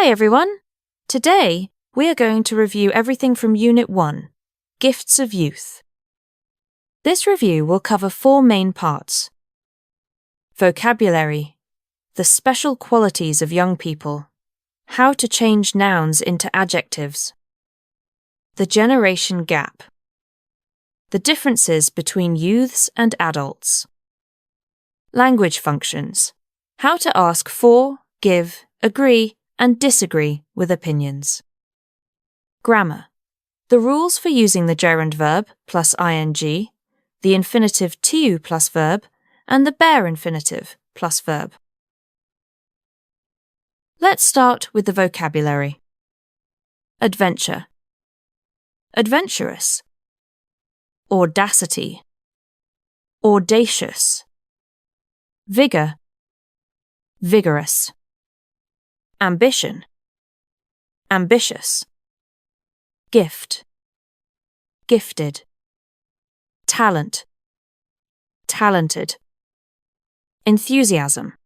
Hi everyone! Today, we are going to review everything from Unit 1, Gifts of Youth. This review will cover 4 main parts. Vocabulary, the special qualities of young people, how to change nouns into adjectives, the generation gap, the differences between youths and adults, language functions, how to ask for, give, agree, and disagree with opinions. Grammar, the rules for using the gerund verb plus ing, the infinitive to plus verb, and the bare infinitive plus verb. Let's start with the vocabulary. Adventure, adventurous, audacity, audacious, vigor, vigorous, ambition, ambitious, gift, gifted, talent, talented, enthusiasm,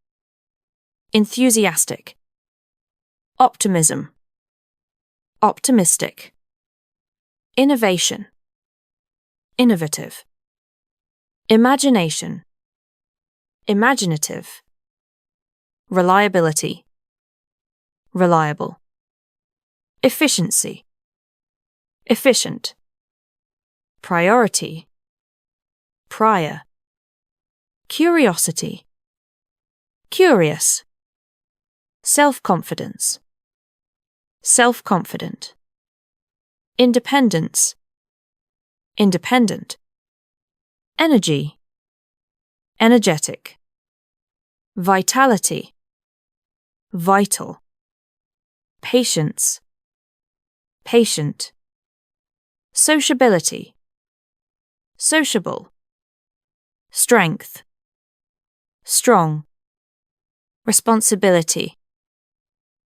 enthusiastic, optimism, optimistic, innovation, innovative, imagination, imaginative, reliability, reliable, efficiency, efficient, priority, prior, curiosity, curious, self-confidence, self-confident, independence, independent, energy, energetic, vitality, vital, patience, patient, sociability, sociable, strength, strong, responsibility,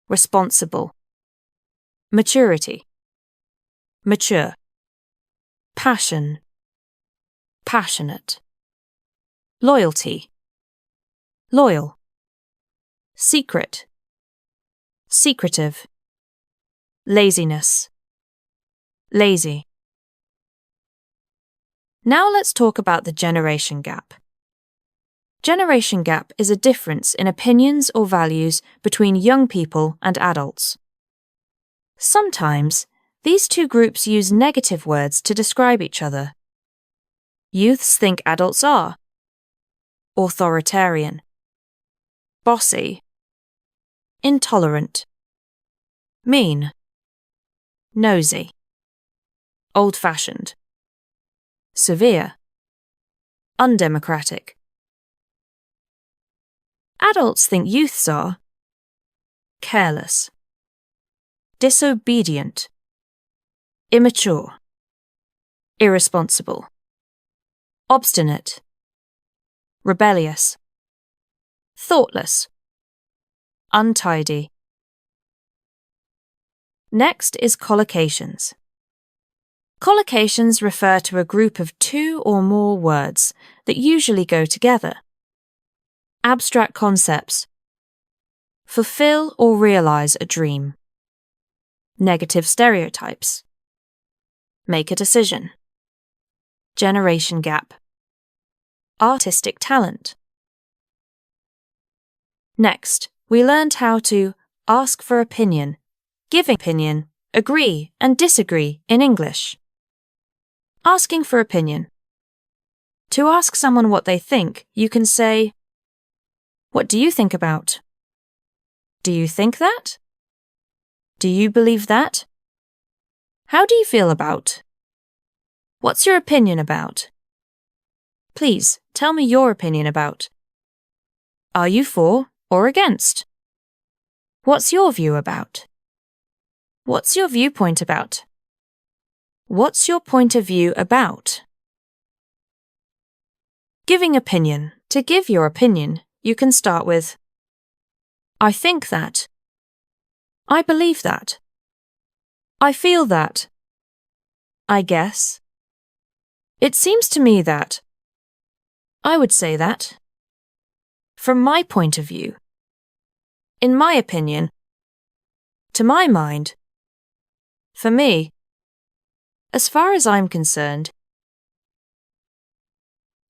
responsible, maturity, mature, passion, passionate, loyalty, loyal, secret, secretive, laziness, lazy. Now let's talk about the generation gap. Generation gap is a difference in opinions or values between young people and adults. Sometimes, these two groups use negative words to describe each other. Youths think adults are authoritarian, bossy, intolerant, mean, nosy, old-fashioned, severe, undemocratic. Adults think youths are careless, disobedient, immature, irresponsible, obstinate, rebellious, thoughtless, untidy. Next is collocations. Collocations refer to a group of 2 or more words that usually go together. Abstract concepts. Fulfill or realize a dream. Negative stereotypes. Make a decision. Generation gap. Artistic talent. Next, we learned how to ask for opinion, give opinion, agree and disagree in English. Asking for opinion. To ask someone what they think, you can say, "What do you think about?" "Do you think that?" "Do you believe that?" "How do you feel about?" "What's your opinion about?" "Please, tell me your opinion about." "Are you for or against?" "What's your view about?" "What's your viewpoint about?" "What's your point of view about?" Giving opinion. To give your opinion, you can start with I think that, I believe that, I feel that, I guess, it seems to me that, I would say that, from my point of view, in my opinion, To my mind. For me. As far as I'm concerned.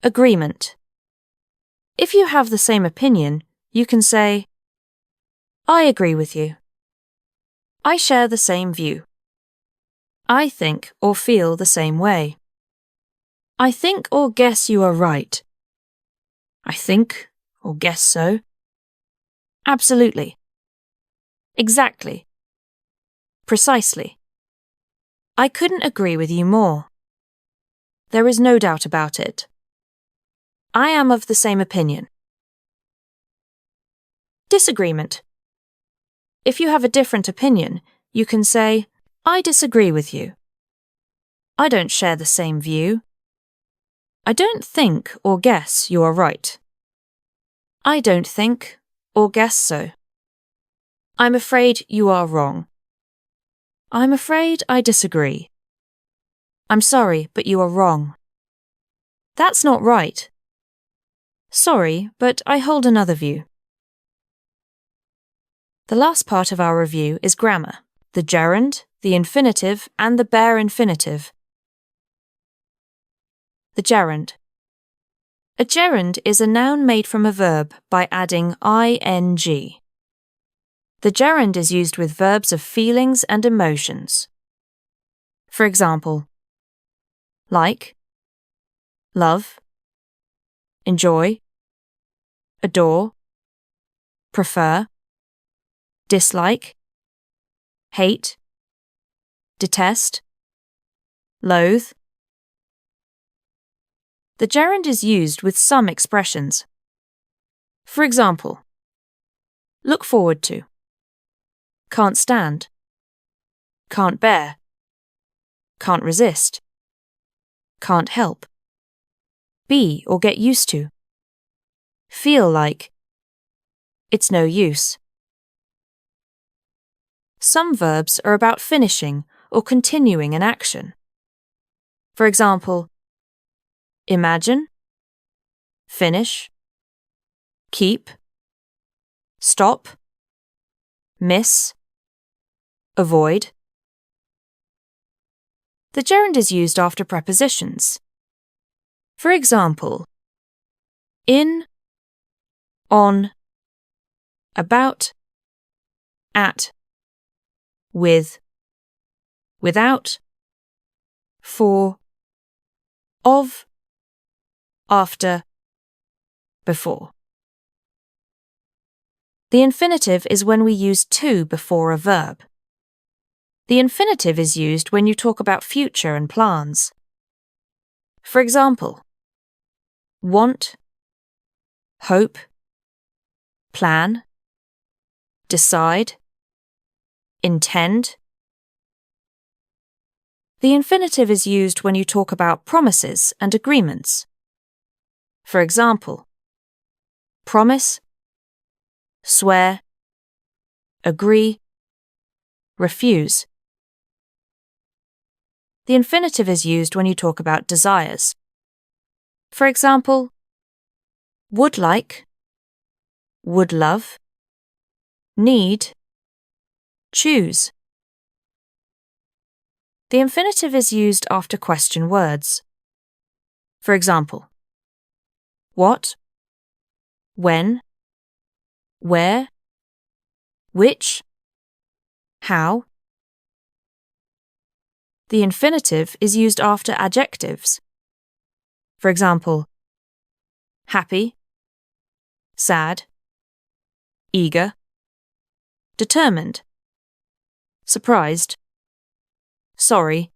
Agreement. If you have the same opinion, you can say, I agree with you. I share the same view. I think or feel the same way. I think or guess you are right. I think or guess so. Absolutely. Exactly. Precisely. I couldn't agree with you more. There is no doubt about it. I am of the same opinion. Disagreement. If you have a different opinion, you can say, I disagree with you. I don't share the same view. I don't think or guess you are right. I don't think or guess so. I'm afraid you are wrong. I'm afraid I disagree. I'm sorry, but you are wrong. That's not right. Sorry, but I hold another view. The last part of our review is grammar, the gerund, the infinitive, and the bare infinitive. The gerund. A gerund is a noun made from a verb by adding ing. The gerund is used with verbs of feelings and emotions. For example, like, love, enjoy, adore, prefer, dislike, hate, detest, loathe. The gerund is used with some expressions. For example, look forward to, can't stand, can't bear, can't resist, can't help, be or get used to, feel like, it's no use. Some verbs are about finishing or continuing an action. For example, imagine, finish, keep, stop, miss, avoid. The gerund is used after prepositions. For example, in, on, about, at, with, without, for, of, after, before. The infinitive is when we use to before a verb. The infinitive is used when you talk about future and plans. For example, want, hope, plan, decide, intend. The infinitive is used when you talk about promises and agreements. For example, promise, swear, agree, refuse. The infinitive is used when you talk about desires. For example, would like, would love, need, choose. The infinitive is used after question words. For example, what, when, where, which, how. The infinitive is used after adjectives. For example, happy, sad, eager, determined, surprised, sorry.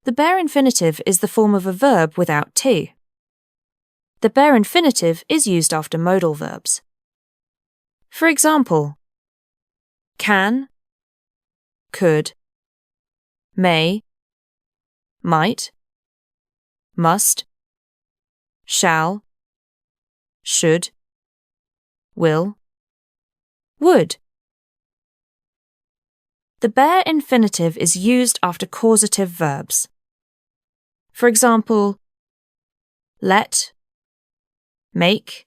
The bare infinitive is the form of a verb without to. The bare infinitive is used after modal verbs. For example, can, could, may, might, must, shall, should, will, would. The bare infinitive is used after causative verbs. For example, let, make,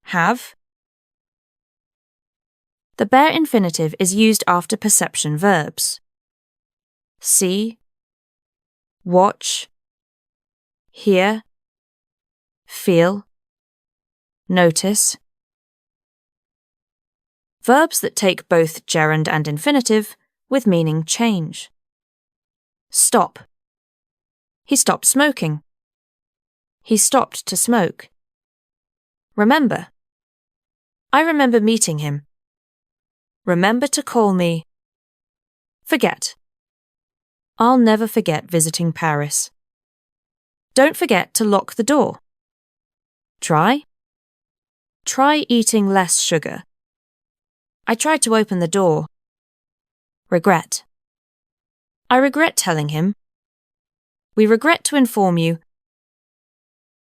have. The bare infinitive is used after perception verbs. See, watch, hear, feel, notice. Verbs that take both gerund and infinitive with meaning change. Stop. He stopped smoking. He stopped to smoke. Remember. I remember meeting him. Remember to call me. Forget. I'll never forget visiting Paris. Don't forget to lock the door. Try. Try eating less sugar. I tried to open the door. Regret. I regret telling him. We regret to inform you